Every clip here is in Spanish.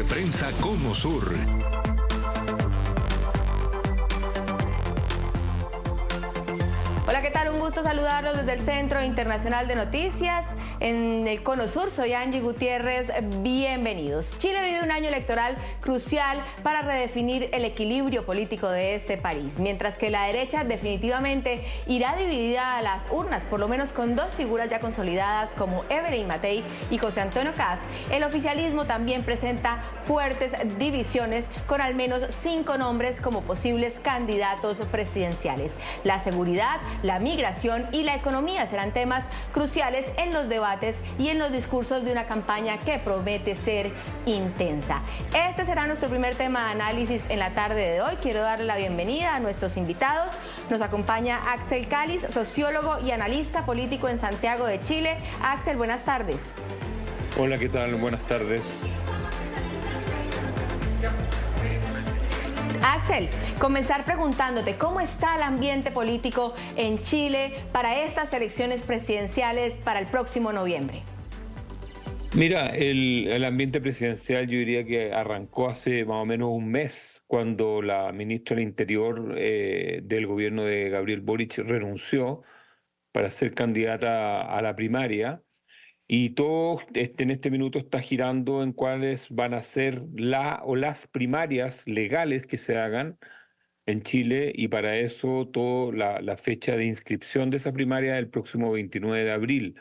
de prensa Cono Sur. Hola, ¿qué tal? Un gusto saludarlos desde el Centro Internacional de Noticias en el Cono Sur. Soy Angie Gutiérrez. Bienvenidos. Chile vive un año electoral crucial para redefinir el equilibrio político de este país. Mientras que la derecha definitivamente irá dividida a las urnas, por lo menos con dos figuras ya consolidadas como Evelyn Matei y José Antonio Kast, el oficialismo también presenta fuertes divisiones con al menos 5 nombres como posibles candidatos presidenciales. La seguridad, la migración y la economía serán temas cruciales en los debates y en los discursos de una campaña que promete ser intensa. Este será nuestro primer tema de análisis en la tarde de hoy. Quiero darle la bienvenida a nuestros invitados. Nos acompaña Axel Cáliz, sociólogo y analista político en Santiago de Chile. Axel, buenas tardes. Hola, ¿qué tal? Buenas tardes. Axel, comenzar preguntándote cómo está el ambiente político en Chile para estas elecciones presidenciales para el próximo noviembre. Mira, el ambiente presidencial yo diría que arrancó hace más o menos un mes cuando la ministra del Interior del gobierno de Gabriel Boric renunció para ser candidata a la primaria. Y todo en este minuto está girando en cuáles van a ser las primarias legales que se hagan en Chile, y para eso la fecha de inscripción de esa primaria es el próximo 29 de abril.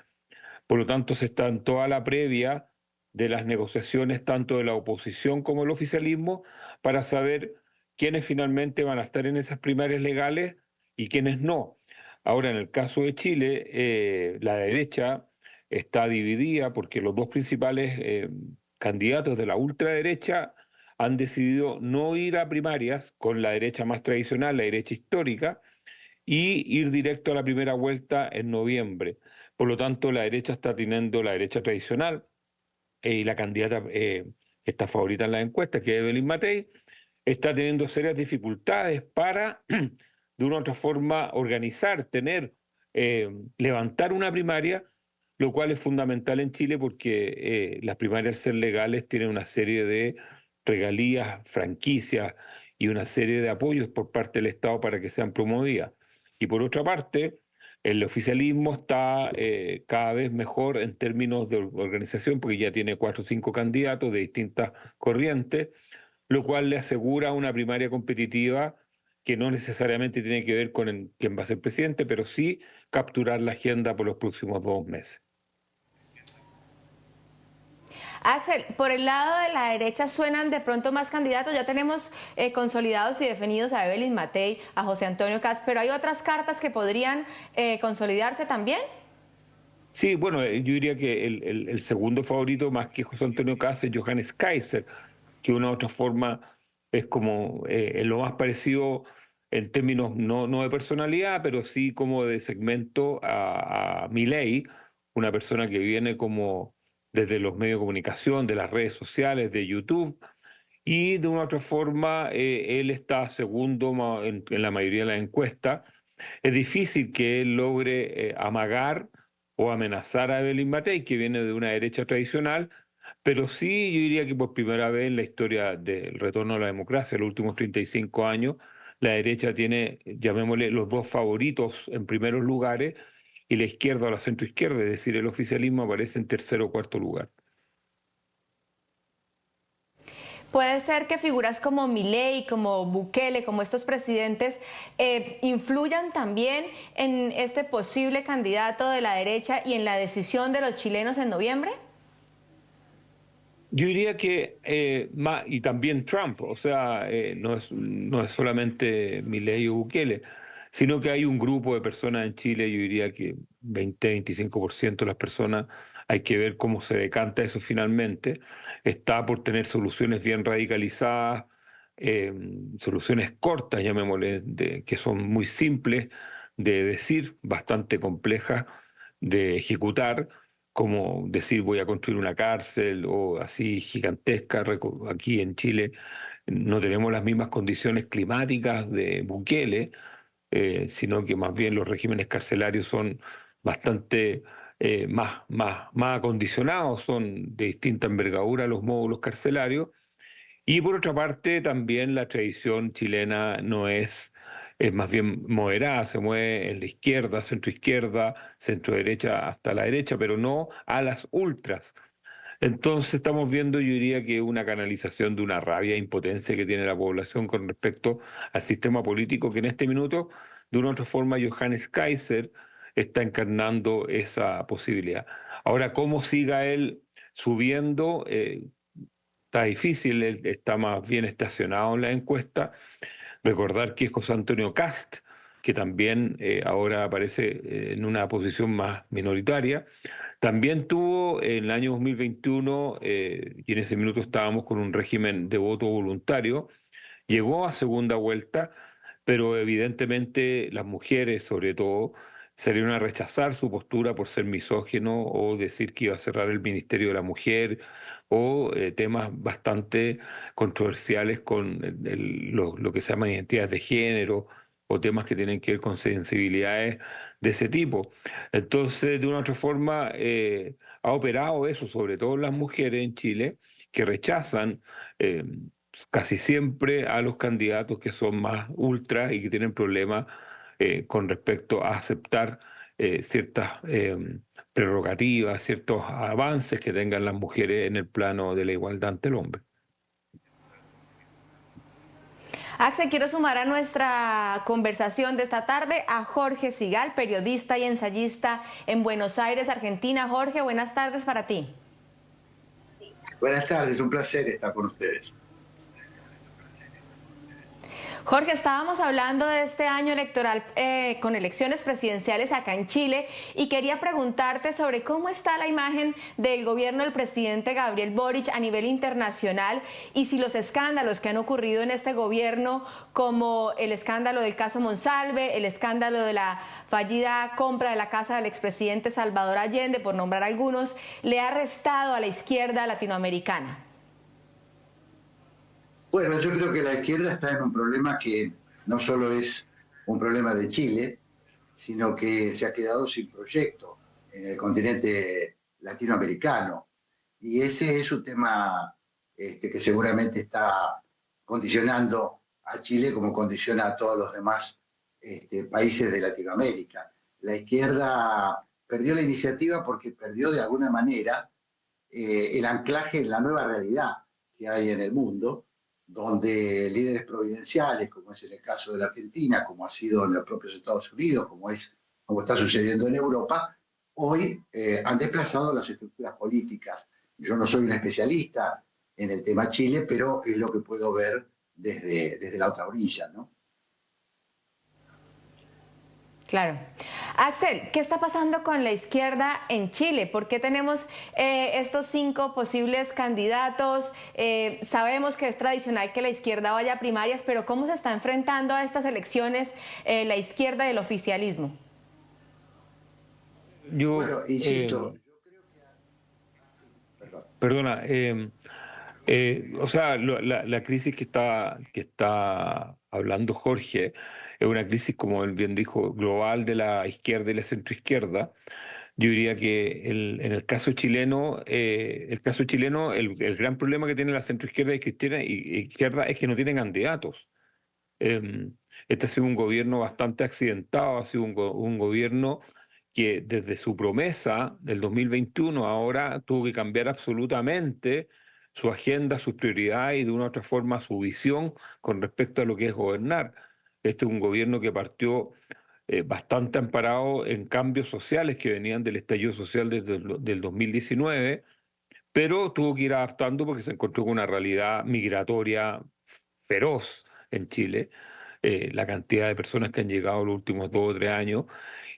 Por lo tanto, se está en toda la previa de las negociaciones tanto de la oposición como del oficialismo para saber quiénes finalmente van a estar en esas primarias legales y quiénes no. Ahora, en el caso de Chile, la derecha está dividida porque los dos principales candidatos de la ultraderecha han decidido no ir a primarias con la derecha más tradicional, la derecha histórica, y ir directo a la primera vuelta en noviembre. Por lo tanto, la derecha está teniendo la derecha tradicional y la candidata que está favorita en la encuesta, que es Evelyn Matei, está teniendo serias dificultades para, de una u otra forma, organizar, levantar una primaria, lo cual es fundamental en Chile porque las primarias, al ser legales, tienen una serie de regalías, franquicias y una serie de apoyos por parte del Estado para que sean promovidas. Y por otra parte, el oficialismo está cada vez mejor en términos de organización porque ya tiene 4 o 5 candidatos de distintas corrientes, lo cual le asegura una primaria competitiva que no necesariamente tiene que ver con quién va a ser presidente, pero sí capturar la agenda por los próximos 2 meses. Axel, por el lado de la derecha suenan de pronto más candidatos. Ya tenemos consolidados y definidos a Evelyn Matei, a José Antonio Kast, pero ¿hay otras cartas que podrían consolidarse también? Sí, bueno, yo diría que el segundo favorito, más que José Antonio Kast, es Johannes Kaiser, que de una u otra forma es como lo más parecido en términos no de personalidad, pero sí como de segmento a Milei, una persona que viene como desde los medios de comunicación, de las redes sociales, de YouTube, y de una u otra forma él está segundo en la mayoría de las encuestas. Es difícil que él logre amagar o amenazar a Evelyn Matei, que viene de una derecha tradicional, pero sí yo diría que por primera vez en la historia del retorno a la democracia, en los últimos 35 años, la derecha tiene, llamémosle, los dos favoritos en primeros lugares y la izquierda o la centroizquierda, es decir, el oficialismo aparece en tercer o cuarto lugar. Puede ser que figuras como Milei, como Bukele, como estos presidentes influyan también en este posible candidato de la derecha y en la decisión de los chilenos en noviembre. Yo diría que, y también Trump, o sea, no es solamente Milei o Bukele, sino que hay un grupo de personas en Chile, yo diría que 20-25% de las personas, hay que ver cómo se decanta eso finalmente, está por tener soluciones bien radicalizadas, eh, soluciones cortas, llamémosle, que son muy simples de decir, bastante complejas de ejecutar, como decir voy a construir una cárcel o así gigantesca. Aquí en Chile no tenemos las mismas condiciones climáticas de Bukele, sino que más bien los regímenes carcelarios son bastante más acondicionados, son de distinta envergadura los módulos carcelarios, Y por otra parte, también la tradición chilena no es más bien moderada, se mueve en la izquierda, centro-izquierda, centro-derecha hasta la derecha, pero no a las ultras. Entonces estamos viendo, yo diría que una canalización de una rabia e impotencia que tiene la población con respecto al sistema político que en este minuto, de una u otra forma, Johannes Kaiser está encarnando esa posibilidad. Ahora, cómo siga él subiendo, está difícil, él está más bien estacionado en la encuesta. Recordar que es José Antonio Cast, que también ahora aparece en una posición más minoritaria. También tuvo en el año 2021, y en ese minuto estábamos con un régimen de voto voluntario, llegó a segunda vuelta, pero evidentemente las mujeres, sobre todo, salieron a rechazar su postura por ser misógino o decir que iba a cerrar el Ministerio de la Mujer o temas bastante controversiales con lo que se llama identidades de género o temas que tienen que ver con sensibilidades de ese tipo. Entonces, de una u otra forma, ha operado eso, sobre todo las mujeres en Chile, que rechazan eh, casi siempre a los candidatos que son más ultra y que tienen problemas con respecto a aceptar ciertas prerrogativas, ciertos avances que tengan las mujeres en el plano de la igualdad ante el hombre. Axel, quiero sumar a nuestra conversación de esta tarde a Jorge Sigal, periodista y ensayista en Buenos Aires, Argentina. Jorge, buenas tardes para ti. Buenas tardes, un placer estar con ustedes. Jorge, estábamos hablando de este año electoral con elecciones presidenciales acá en Chile y quería preguntarte sobre cómo está la imagen del gobierno del presidente Gabriel Boric a nivel internacional y si los escándalos que han ocurrido en este gobierno, como el escándalo del caso Monsalve, el escándalo de la fallida compra de la casa del expresidente Salvador Allende, por nombrar algunos, le ha restado a la izquierda latinoamericana. Bueno, yo creo que la izquierda está en un problema que no solo es un problema de Chile, sino que se ha quedado sin proyecto en el continente latinoamericano. Y ese es un tema que seguramente está condicionando a Chile como condiciona a todos los demás países de Latinoamérica. La izquierda perdió la iniciativa porque perdió de alguna manera el anclaje en la nueva realidad que hay en el mundo, donde líderes providenciales, como es en el caso de la Argentina, como ha sido en los propios Estados Unidos, como está sucediendo en Europa, hoy han desplazado las estructuras políticas. Yo no soy un especialista en el tema Chile, pero es lo que puedo ver desde la otra orilla, ¿no? Claro. Axel, ¿qué está pasando con la izquierda en Chile? ¿Por qué tenemos estos 5 posibles candidatos? Sabemos que es tradicional que la izquierda vaya a primarias, pero ¿cómo se está enfrentando a estas elecciones la izquierda y el oficialismo? Bueno, insisto, yo creo que... Perdona, o sea, la crisis que está hablando Jorge es una crisis, como él bien dijo, global de la izquierda y la centroizquierda. Yo diría que en el caso chileno, el gran problema que tiene la centroizquierda y izquierda es que no tienen candidatos. Eh, este ha sido un gobierno bastante accidentado, ha sido un gobierno que desde su promesa del 2021 ahora tuvo que cambiar absolutamente su agenda, sus prioridades y de una u otra forma su visión con respecto a lo que es gobernar. Este es un gobierno que partió bastante amparado en cambios sociales que venían del estallido social desde del 2019, pero tuvo que ir adaptando porque se encontró con una realidad migratoria feroz en Chile, la cantidad de personas que han llegado los últimos 2 o 3 años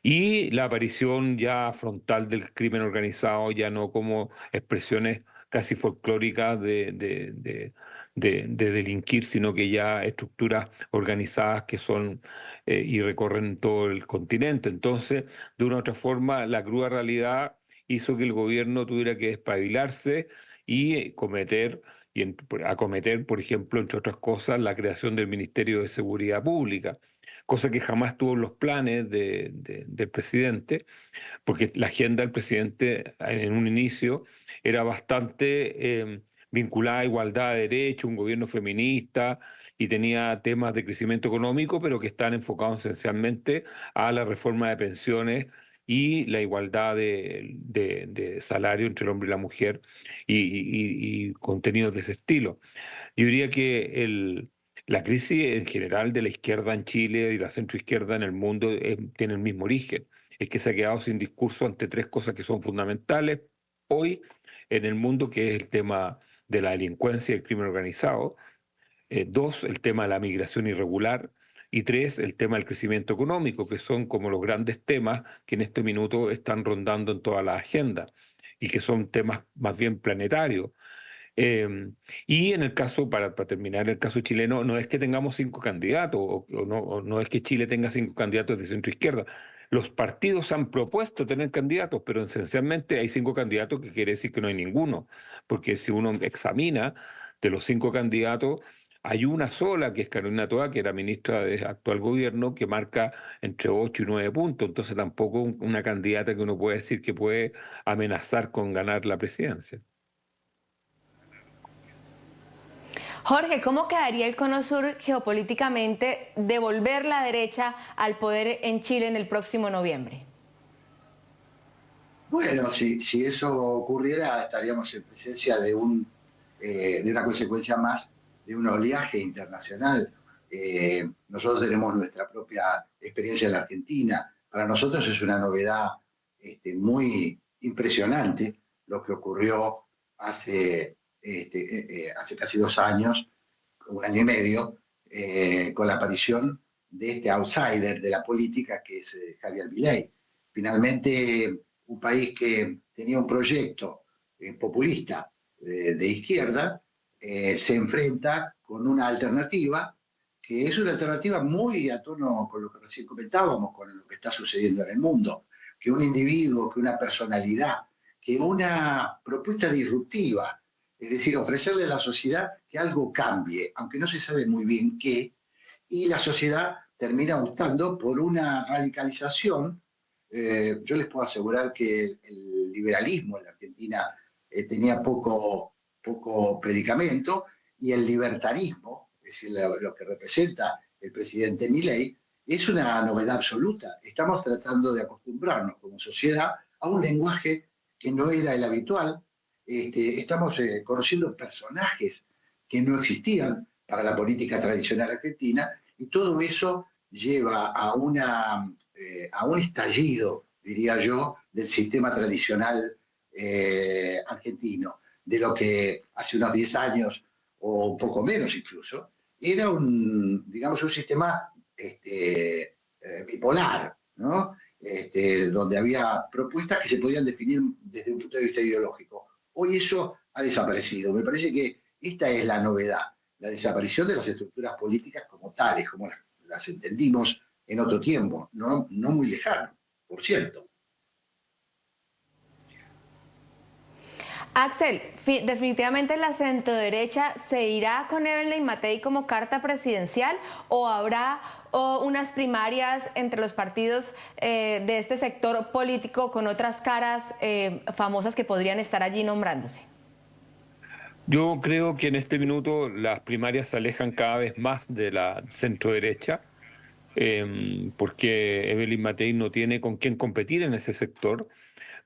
y la aparición ya frontal del crimen organizado, ya no como expresiones casi folclóricas de delinquir, sino que ya estructuras organizadas que son y recorren todo el continente. Entonces, de una u otra forma, la cruda realidad hizo que el gobierno tuviera que despabilarse y acometer, por ejemplo, entre otras cosas, la creación del Ministerio de Seguridad Pública, cosa que jamás tuvo en los planes del presidente, porque la agenda del presidente en un inicio era bastante vinculada a igualdad de derechos, un gobierno feminista y tenía temas de crecimiento económico, pero que están enfocados esencialmente a la reforma de pensiones y la igualdad de salario entre el hombre y la mujer y contenidos de ese estilo. Yo diría que la crisis en general de la izquierda en Chile y la centroizquierda en el mundo tiene el mismo origen. Es que se ha quedado sin discurso ante tres cosas que son fundamentales hoy en el mundo, que es el tema de la delincuencia y el crimen organizado. Dos, el tema de la migración irregular. Y tres, el tema del crecimiento económico, que son como los grandes temas que en este minuto están rondando en toda la agenda y que son temas más bien planetarios. Y en el caso, para terminar, el caso chileno, no es que tengamos cinco candidatos, o no es que Chile tenga cinco candidatos de centro izquierda. Los partidos han propuesto tener candidatos, pero esencialmente hay cinco candidatos, que quiere decir que no hay ninguno, porque si uno examina de los cinco candidatos, hay una sola, que es Carolina Toa, que era ministra del actual gobierno, que marca entre 8 y 9 puntos, entonces tampoco una candidata que uno puede decir que puede amenazar con ganar la presidencia. Jorge, ¿cómo quedaría el Cono Sur geopolíticamente de volver la derecha al poder en Chile en el próximo noviembre? Bueno, si eso ocurriera, estaríamos en presencia de una consecuencia más de un oleaje internacional. Nosotros tenemos nuestra propia experiencia en la Argentina. Para nosotros es una novedad muy impresionante lo que ocurrió hace casi 2 años, 1 año y medio, con la aparición de este outsider de la política que es Javier Milei. Finalmente, un país que tenía un proyecto populista de izquierda se enfrenta con una alternativa que es una alternativa muy a tono con lo que recién comentábamos, con lo que está sucediendo en el mundo, que un individuo, que una personalidad, que una propuesta disruptiva, es decir, ofrecerle a la sociedad que algo cambie, aunque no se sabe muy bien qué, y la sociedad termina optando por una radicalización. Yo les puedo asegurar que el liberalismo en la Argentina tenía poco predicamento, y el libertarismo, es decir, lo que representa el presidente Milei, es una novedad absoluta. Estamos tratando de acostumbrarnos como sociedad a un lenguaje que no era el habitual. Estamos conociendo personajes que no existían para la política tradicional argentina, y todo eso lleva a un estallido, diría yo, del sistema tradicional argentino, de lo que hace unos 10 años, o un poco menos incluso, era digamos, un sistema bipolar, ¿no? Donde había propuestas que se podían definir desde un punto de vista ideológico. Hoy eso ha desaparecido. Me parece que esta es la novedad, la desaparición de las estructuras políticas como tales, como las entendimos en otro tiempo, no muy lejano, por cierto. Axel, definitivamente la centroderecha se irá con Evelyn Matei como carta presidencial, o habrá unas primarias entre los partidos de este sector político con otras caras famosas que podrían estar allí nombrándose. Yo creo que en este minuto las primarias se alejan cada vez más de la centroderecha, porque Evelyn Matei no tiene con quién competir en ese sector,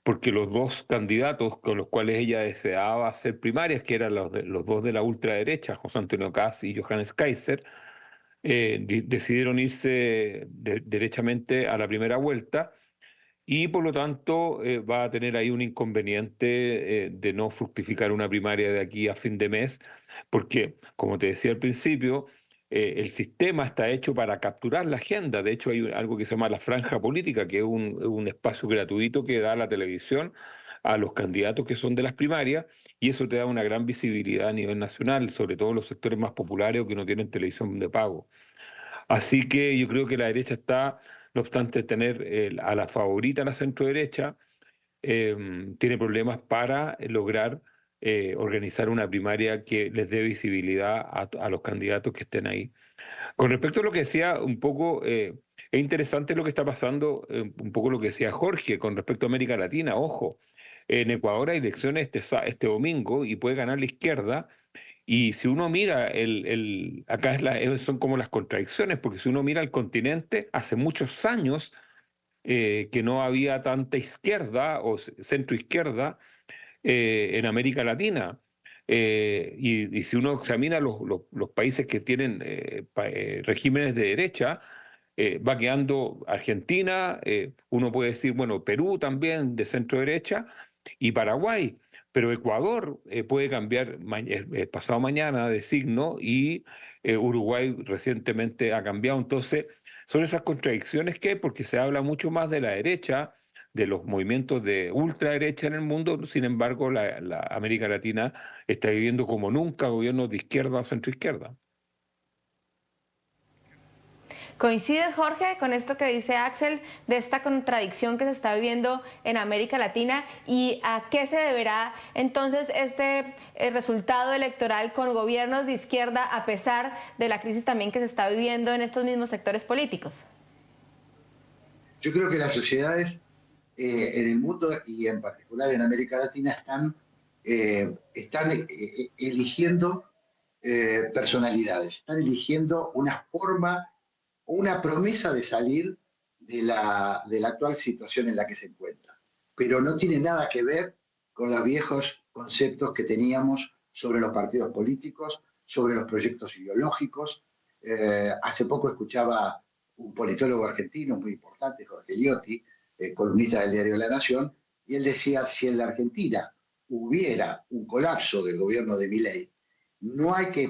porque los dos candidatos con los cuales ella deseaba hacer primarias, que eran los dos de la ultraderecha, José Antonio Kast y Johannes Kaiser, decidieron irse derechamente a la primera vuelta, y por lo tanto va a tener ahí un inconveniente de no fructificar una primaria de aquí a fin de mes, porque, como te decía al principio, el sistema está hecho para capturar la agenda. De hecho, hay algo que se llama la franja política, que es un espacio gratuito que da la televisión a los candidatos que son de las primarias, y eso te da una gran visibilidad a nivel nacional, sobre todo en los sectores más populares o que no tienen televisión de pago. Así que yo creo que la derecha está, no obstante tener a la favorita, la centro-derecha, tiene problemas para lograr organizar una primaria que les dé visibilidad a los candidatos que estén ahí. Con respecto a lo que decía un poco, es interesante lo que está pasando, un poco lo que decía Jorge con respecto a América Latina. Ojo, En Ecuador hay elecciones este domingo y puede ganar la izquierda. Y si uno mira, acá son como las contradicciones, porque si uno mira el continente, hace muchos años que no había tanta izquierda o centro-izquierda en América Latina. Y si uno examina los países que tienen regímenes de derecha, va quedando Argentina, uno puede decir, bueno, Perú también de centro derecha y Paraguay, pero Ecuador puede cambiar pasado mañana de signo y Uruguay recientemente ha cambiado. Entonces, son esas contradicciones que hay porque se habla mucho más de la derecha, de los movimientos de ultraderecha en el mundo. Sin embargo, la América Latina está viviendo como nunca gobiernos de izquierda o centroizquierda. ¿Coincides, Jorge, con esto que dice Axel, de esta contradicción que se está viviendo en América Latina? ¿Y a qué se deberá entonces este resultado electoral con gobiernos de izquierda a pesar de la crisis también que se está viviendo en estos mismos sectores políticos? Yo creo que las sociedades en el mundo y en particular en América Latina están eligiendo personalidades, están eligiendo una forma o una promesa de salir de la actual situación en la que se encuentra. Pero no tiene nada que ver con los viejos conceptos que teníamos sobre los partidos políticos, sobre los proyectos ideológicos. Hace poco escuchaba un politólogo argentino muy importante, Jorge Liotti, columnista del diario La Nación, y él decía, si en la Argentina hubiera un colapso del gobierno de Milei, no hay que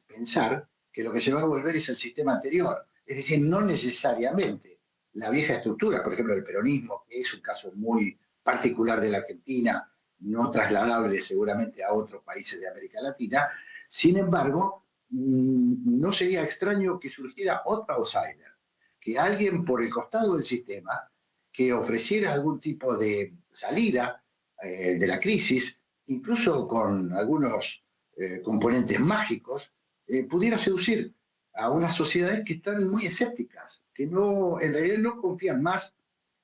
pensar que lo que se va a volver es el sistema anterior. Es decir, no necesariamente la vieja estructura, por ejemplo, el peronismo, que es un caso muy particular de la Argentina, no trasladable seguramente a otros países de América Latina. Sin embargo, no sería extraño que surgiera otro outsider, que alguien por el costado del sistema que ofreciera algún tipo de salida de la crisis, incluso con algunos componentes mágicos, pudiera seducir a unas sociedades que están muy escépticas, que no, en realidad no confían más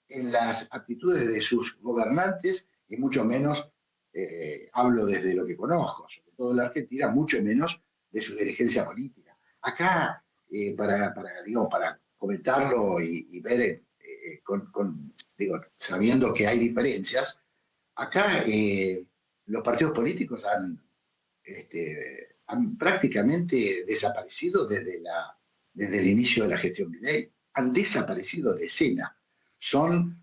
en las actitudes de sus gobernantes y mucho menos, hablo desde lo que conozco, sobre todo en la Argentina, mucho menos de su dirigencia política. Acá, para comentarlo y ver sabiendo que hay diferencias, acá los partidos políticos han prácticamente desaparecido desde el inicio de la gestión Milei. Han desaparecido de escena. Son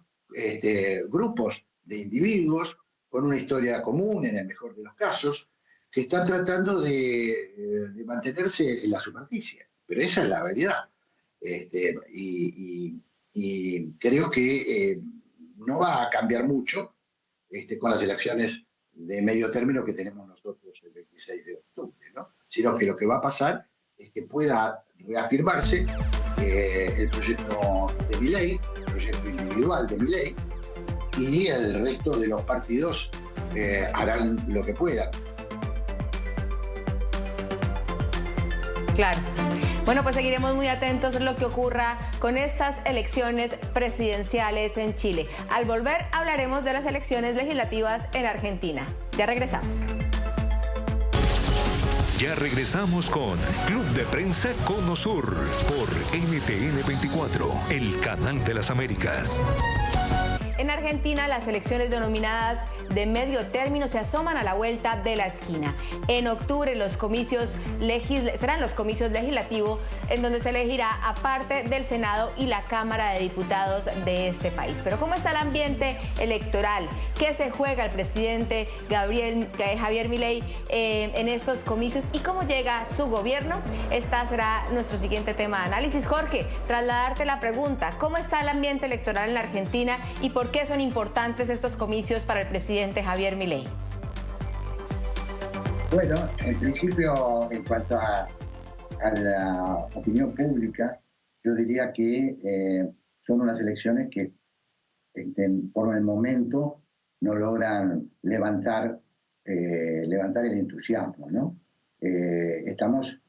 grupos de individuos con una historia común, en el mejor de los casos, que están tratando de mantenerse en la superficie. Pero esa es la realidad. Y creo que no va a cambiar mucho con las elecciones de medio término que tenemos nosotros el 26 de octubre, ¿no? Sino que lo que va a pasar es que pueda reafirmarse el proyecto de Milei, el proyecto individual de Milei, y el resto de los partidos harán lo que puedan. Claro. Bueno, pues seguiremos muy atentos a lo que ocurra con estas elecciones presidenciales en Chile. Al volver hablaremos de las elecciones legislativas en Argentina. Ya regresamos. Ya regresamos con Club de Prensa Cono Sur por NTN 24, el canal de las Américas. En Argentina, las elecciones denominadas de medio término se asoman a la vuelta de la esquina. En octubre serán los comicios legislativos en donde se elegirá aparte del Senado y la Cámara de Diputados de este país. Pero ¿cómo está el ambiente electoral? ¿Qué se juega el presidente Javier Milei en estos comicios y cómo llega su gobierno? Este será nuestro siguiente tema de análisis. Jorge, trasladarte la pregunta, ¿cómo está el ambiente electoral en la Argentina y por qué son importantes estos comicios para el presidente Javier Milei? Bueno, en principio, en cuanto a la opinión pública, yo diría que son unas elecciones que por el momento no logran levantar el entusiasmo, ¿no? Estamos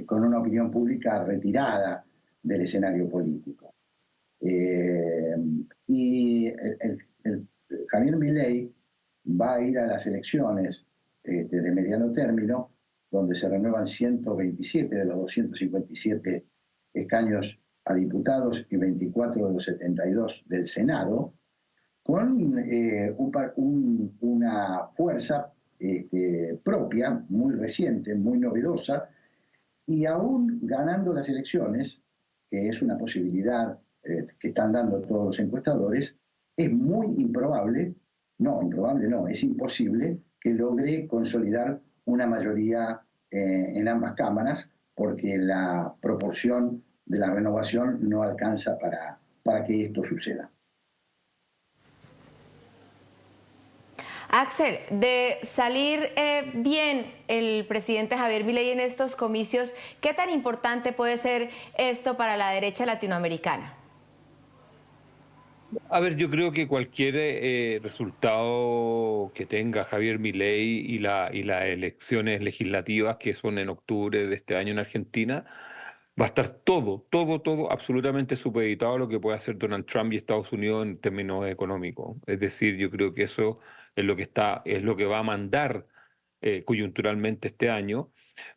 con una opinión pública retirada del escenario político. Y el Javier Milei va a ir a las elecciones de mediano término, donde se renuevan 127 de los 257 escaños a diputados y 24 de los 72 del Senado, con una fuerza propia, muy reciente, muy novedosa, y aún ganando las elecciones, que es una posibilidad que están dando todos los encuestadores, es muy improbable, es imposible que logre consolidar una mayoría en ambas cámaras, porque la proporción de la renovación no alcanza para que esto suceda. Axel, de salir bien el presidente Javier Milei en estos comicios, ¿qué tan importante puede ser esto para la derecha latinoamericana? A ver, yo creo que cualquier resultado que tenga Javier Milei y las elecciones legislativas que son en octubre de este año en Argentina, va a estar todo absolutamente supeditado a lo que pueda hacer Donald Trump y Estados Unidos en términos económicos. Es decir, yo creo que eso es lo que va a mandar coyunturalmente este año,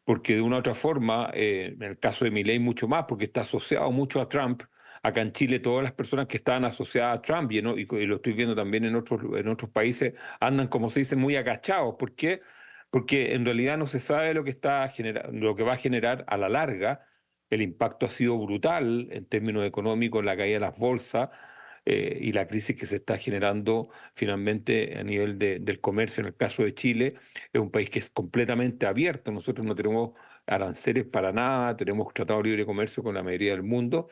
porque de una u otra forma, en el caso de Milei mucho más, porque está asociado mucho a Trump. Acá en Chile todas las personas que están asociadas a Trump, y lo estoy viendo también en otros países, andan, como se dice, muy agachados. ¿Por qué? Porque en realidad no se sabe lo que va a generar a la larga. El impacto ha sido brutal en términos económicos, la caída de las bolsas y la crisis que se está generando finalmente a nivel del comercio. En el caso de Chile, es un país que es completamente abierto. Nosotros no tenemos aranceles para nada, tenemos tratado de libre comercio con la mayoría del mundo.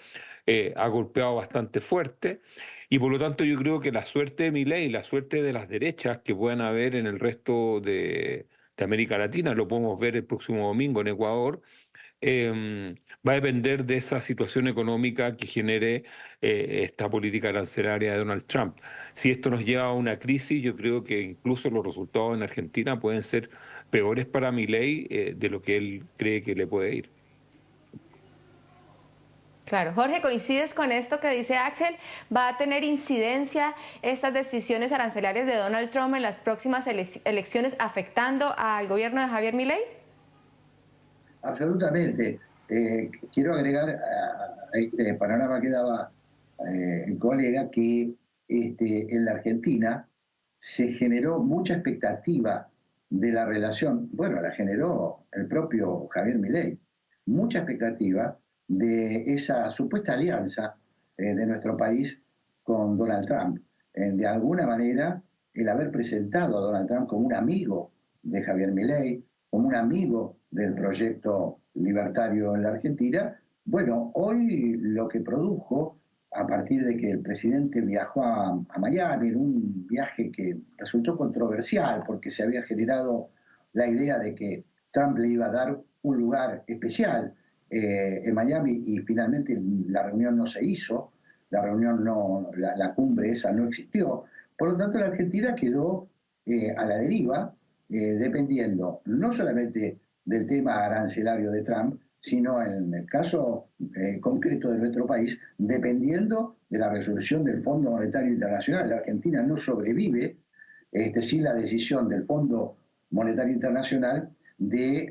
Ha golpeado bastante fuerte y por lo tanto yo creo que la suerte de Milei, la suerte de las derechas que puedan haber en el resto de América Latina, lo podemos ver el próximo domingo en Ecuador, va a depender de esa situación económica que genere esta política arancelaria de Donald Trump. Si esto nos lleva a una crisis, yo creo que incluso los resultados en Argentina pueden ser peores para Milei de lo que él cree que le puede ir. Claro. Jorge, ¿coincides con esto que dice Axel? ¿Va a tener incidencia estas decisiones arancelarias de Donald Trump en las próximas elecciones afectando al gobierno de Javier Milei? Absolutamente. Quiero agregar a este panorama que daba el colega que en la Argentina se generó mucha expectativa de la relación, bueno, la generó el propio Javier Milei, mucha expectativa de esa supuesta alianza de nuestro país con Donald Trump. De alguna manera, el haber presentado a Donald Trump como un amigo de Javier Milei, como un amigo del proyecto libertario en la Argentina, bueno, hoy lo que produjo, a partir de que el presidente viajó a Miami, en un viaje que resultó controversial, porque se había generado la idea de que Trump le iba a dar un lugar especial en Miami, y finalmente la reunión no se hizo, la cumbre esa no existió. Por lo tanto, la Argentina quedó a la deriva, dependiendo no solamente del tema arancelario de Trump, sino en el caso concreto de nuestro país, dependiendo de la resolución del Fondo Monetario Internacional. La Argentina no sobrevive sin la decisión del Fondo Monetario Internacional de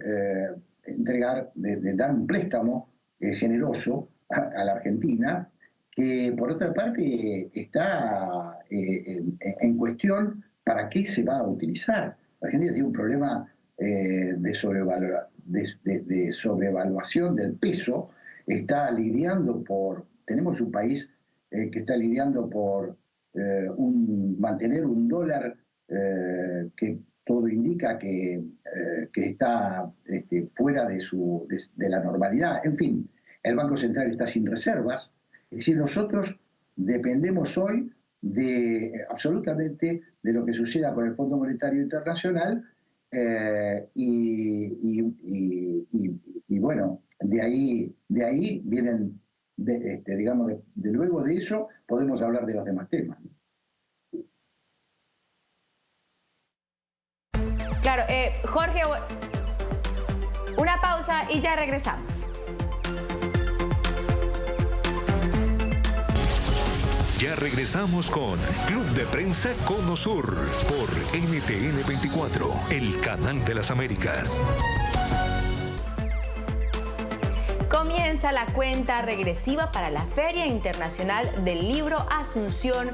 dar un préstamo generoso a la Argentina, que por otra parte está en cuestión para qué se va a utilizar. La Argentina tiene un problema de sobrevaluación del peso, tenemos un país que está lidiando por mantener un dólar que todo indica que está fuera de la normalidad. En fin, el Banco Central está sin reservas. Es decir, nosotros dependemos hoy absolutamente de lo que suceda con el Fondo Monetario Internacional, y bueno, de ahí vienen, luego de eso podemos hablar de los demás temas. Claro, Jorge, una pausa y ya regresamos. Ya regresamos con Club de Prensa Cono Sur por NTN 24, el canal de las Américas. Comienza la cuenta regresiva para la Feria Internacional del Libro Asunción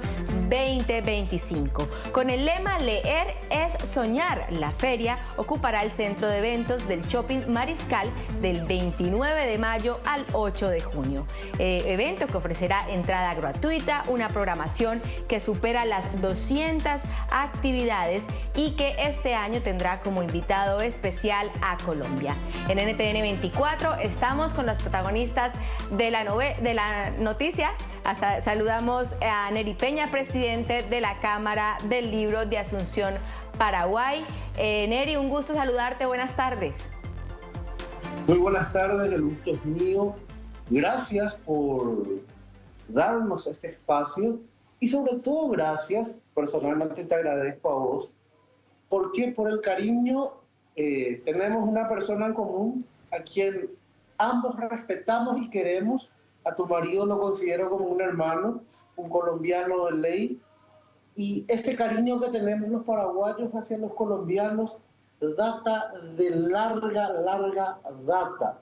2025. Con el lema Leer es soñar, la feria ocupará el centro de eventos del Shopping Mariscal del 29 de mayo al 8 de junio. Evento que ofrecerá entrada gratuita, una programación que supera las 200 actividades y que este año tendrá como invitado especial a Colombia. En NTN 24 estamos con las protagonistas de la noticia. Saludamos a Neri Peña, presidente de la Cámara del Libro de Asunción, Paraguay. Neri, un gusto saludarte, buenas tardes. Muy buenas tardes, el gusto es mío. Gracias por darnos este espacio y sobre todo gracias, personalmente te agradezco a vos, porque por el cariño tenemos una persona en común a quien ambos respetamos y queremos. A tu marido lo considero como un hermano, un colombiano de ley, y ese cariño que tenemos los paraguayos hacia los colombianos data de larga data.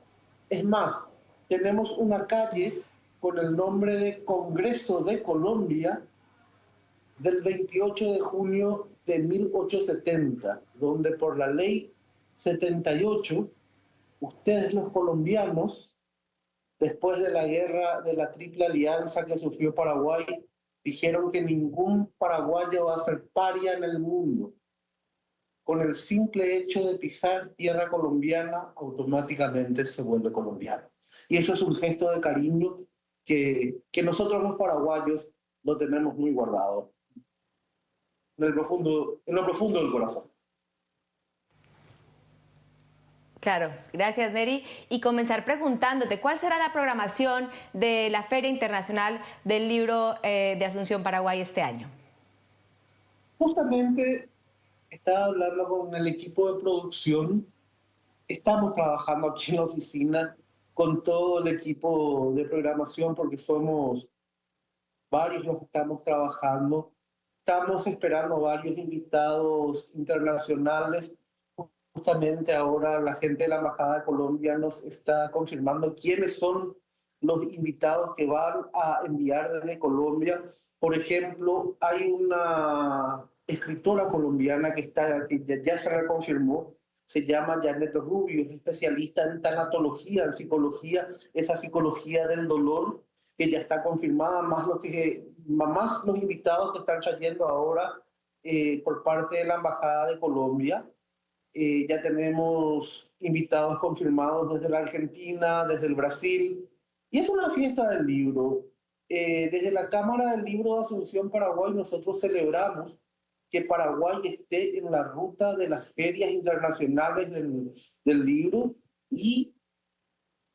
Es más, tenemos una calle con el nombre de Congreso de Colombia del 28 de junio de 1870, donde por la ley 78, ustedes los colombianos, después de la guerra de la Triple Alianza que sufrió Paraguay, dijeron que ningún paraguayo va a ser paria en el mundo. Con el simple hecho de pisar tierra colombiana, automáticamente se vuelve colombiano. Y eso es un gesto de cariño que nosotros los paraguayos lo tenemos muy guardado en lo profundo del corazón. Claro, gracias Neri. Y comenzar preguntándote, ¿cuál será la programación de la Feria Internacional del Libro de Asunción, Paraguay este año? Justamente estaba hablando con el equipo de producción. Estamos trabajando aquí en la oficina con todo el equipo de programación porque somos varios los que estamos trabajando. Estamos esperando varios invitados internacionales. Justamente ahora la gente de la Embajada de Colombia nos está confirmando quiénes son los invitados que van a enviar desde Colombia. Por ejemplo, hay una escritora colombiana que ya se la confirmó, se llama Janet Rubio, es especialista en tanatología, en psicología, esa psicología del dolor, que ya está confirmada, más los invitados que están trayendo ahora por parte de la Embajada de Colombia. Ya tenemos invitados confirmados desde la Argentina, desde el Brasil, y es una fiesta del libro. Desde la Cámara del Libro de Asunción, Paraguay, nosotros celebramos que Paraguay esté en la ruta de las ferias internacionales del libro, y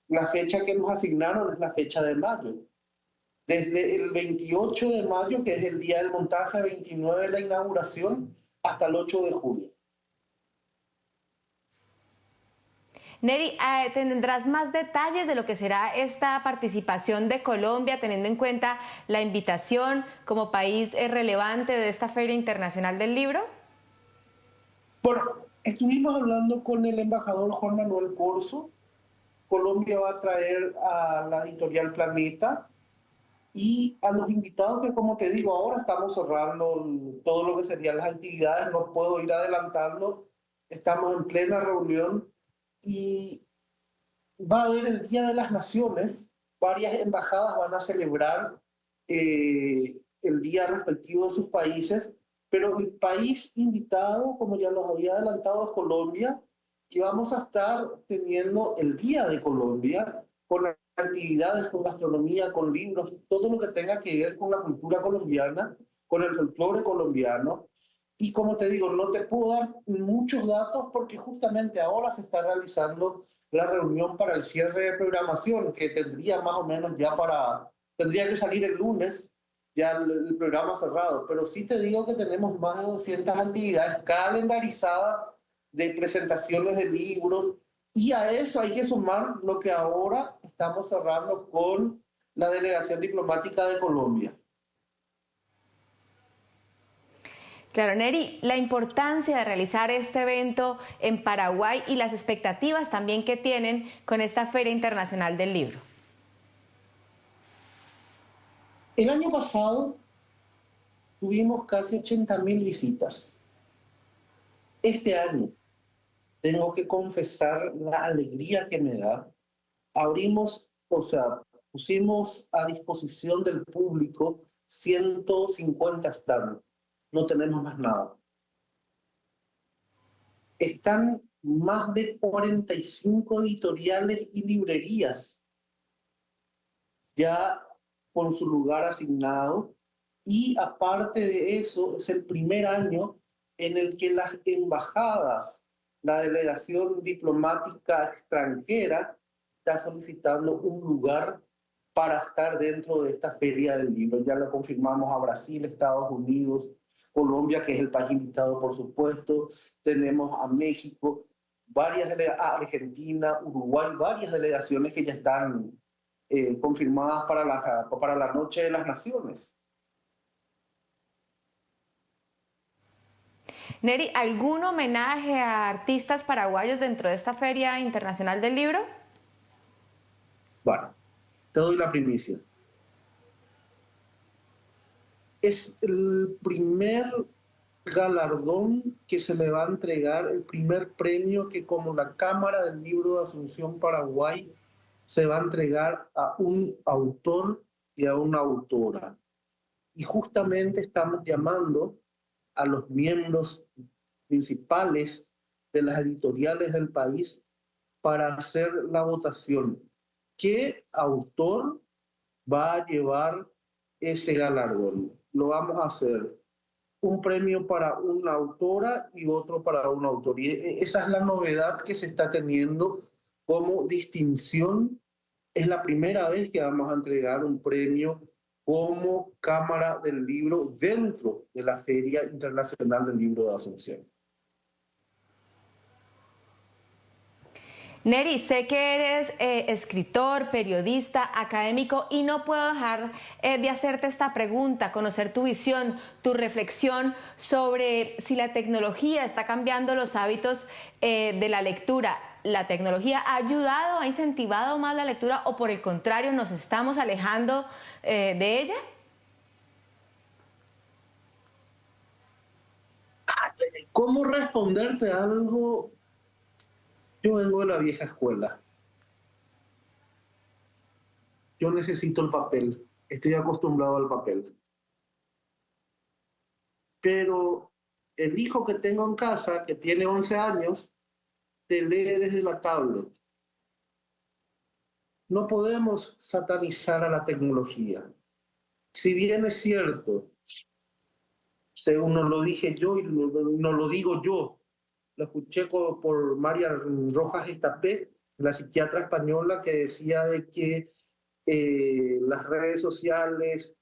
la fecha que nos asignaron es la fecha de mayo. Desde el 28 de mayo, que es el día del montaje, 29 de la inauguración, hasta el 8 de julio. Neri, ¿tendrás más detalles de lo que será esta participación de Colombia, teniendo en cuenta la invitación como país relevante de esta Feria Internacional del Libro? Bueno, estuvimos hablando con el embajador Juan Manuel Corso. Colombia va a traer a la editorial Planeta y a los invitados que, como te digo, ahora estamos cerrando todo lo que serían las actividades, no puedo ir adelantando, estamos en plena reunión. Y va a haber el Día de las Naciones, varias embajadas van a celebrar el día respectivo de sus países, pero el país invitado, como ya los había adelantado, es Colombia, y vamos a estar teniendo el Día de Colombia, con actividades, con gastronomía, con libros, todo lo que tenga que ver con la cultura colombiana, con el folclore colombiano. Y como te digo, no te puedo dar muchos datos porque justamente ahora se está realizando la reunión para el cierre de programación, que tendría más o menos tendría que salir el lunes, ya el programa cerrado. Pero sí te digo que tenemos más de 200 actividades calendarizadas de presentaciones de libros, y a eso hay que sumar lo que ahora estamos cerrando con la delegación diplomática de Colombia. Claro, Neri, la importancia de realizar este evento en Paraguay y las expectativas también que tienen con esta Feria Internacional del Libro. El año pasado tuvimos casi 80.000 visitas. Este año, tengo que confesar la alegría que me da. Pusimos a disposición del público 150 stands. No tenemos más nada. Están más de 45 editoriales y librerías ya con su lugar asignado, y aparte de eso, es el primer año en el que las embajadas, la delegación diplomática extranjera, está solicitando un lugar para estar dentro de esta Feria del Libro. Ya lo confirmamos a Brasil, Estados Unidos, Colombia, que es el país invitado, por supuesto. Tenemos a México, a Argentina, Uruguay, varias delegaciones que ya están confirmadas para la Noche de las Naciones. Neri, ¿algún homenaje a artistas paraguayos dentro de esta Feria Internacional del Libro? Bueno, te doy la primicia. Es el primer galardón que se le va a entregar, el primer premio que como la Cámara del Libro de Asunción Paraguay se va a entregar a un autor y a una autora. Y justamente estamos llamando a los miembros principales de las editoriales del país para hacer la votación. ¿Qué autor va a llevar ese galardón? Lo vamos a hacer un premio para una autora y otro para un autor. Y esa es la novedad que se está teniendo como distinción. Es la primera vez que vamos a entregar un premio como Cámara del Libro dentro de la Feria Internacional del Libro de Asunción. Neri, sé que eres escritor, periodista, académico y no puedo dejar de hacerte esta pregunta, conocer tu visión, tu reflexión sobre si la tecnología está cambiando los hábitos de la lectura. ¿La tecnología ha ayudado, ha incentivado más la lectura o por el contrario nos estamos alejando de ella? ¿Cómo responderte a algo? Yo vengo de la vieja escuela. Yo necesito el papel. Estoy acostumbrado al papel. Pero el hijo que tengo en casa, que tiene 11 años, te lee desde la tablet. No podemos satanizar a la tecnología. Si bien es cierto, según nos lo dije yo y no lo digo yo, lo escuché por María Rojas Estapé, la psiquiatra española, que decía de que las redes sociales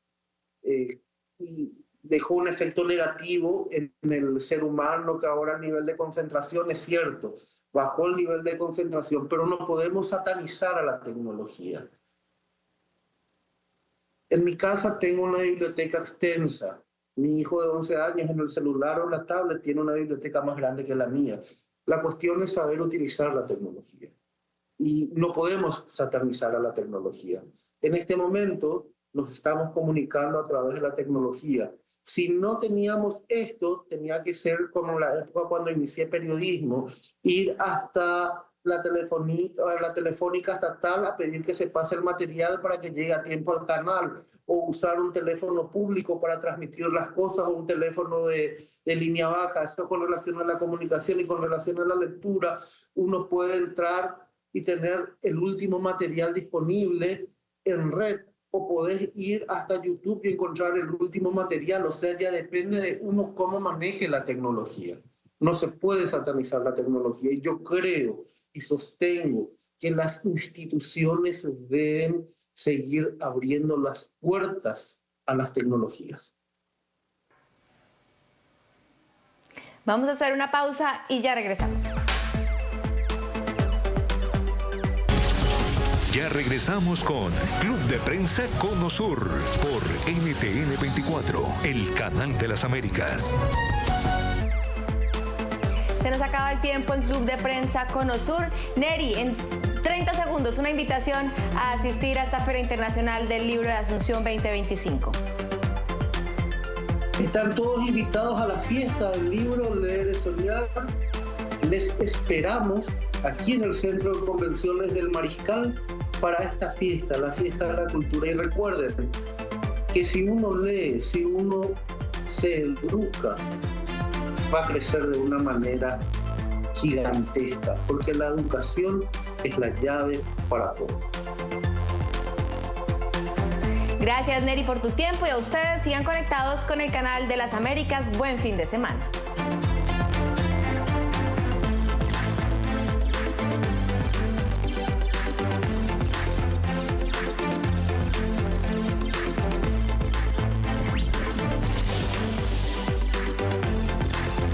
dejó un efecto negativo en el ser humano, que ahora el nivel de concentración es cierto, bajó el nivel de concentración, pero no podemos satanizar a la tecnología. En mi casa tengo una biblioteca extensa. Mi hijo de 11 años en el celular o en la tablet tiene una biblioteca más grande que la mía. La cuestión es saber utilizar la tecnología. Y no podemos satanizar a la tecnología. En este momento nos estamos comunicando a través de la tecnología. Si no teníamos esto, tenía que ser como la época cuando inicié periodismo, ir hasta la telefónica estatal a pedir que se pase el material para que llegue a tiempo al canal, o usar un teléfono público para transmitir las cosas, o un teléfono de línea baja. Eso con relación a la comunicación y con relación a la lectura, uno puede entrar y tener el último material disponible en red, o podés ir hasta YouTube y encontrar el último material. O sea, ya depende de uno cómo maneje la tecnología. No se puede satanizar la tecnología. Y yo creo y sostengo que las instituciones deben seguir abriendo las puertas a las tecnologías. Vamos a hacer una pausa y ya regresamos. Ya regresamos con Club de Prensa Cono Sur por NTN 24, el canal de las Américas. Se nos acaba el tiempo en Club de Prensa Conosur. Neri, en 30 segundos, una invitación a asistir a esta Feria Internacional del Libro de Asunción 2025. Están todos invitados a la fiesta del libro Leer es Soñar. Les esperamos aquí en el Centro de Convenciones del Mariscal para esta fiesta, la fiesta de la cultura. Y recuerden que si uno lee, si uno se educa, va a crecer de una manera gigantesca, porque la educación es la llave para todo. Gracias, Neri, por tu tiempo, y a ustedes sigan conectados con el canal de las Américas. Buen fin de semana.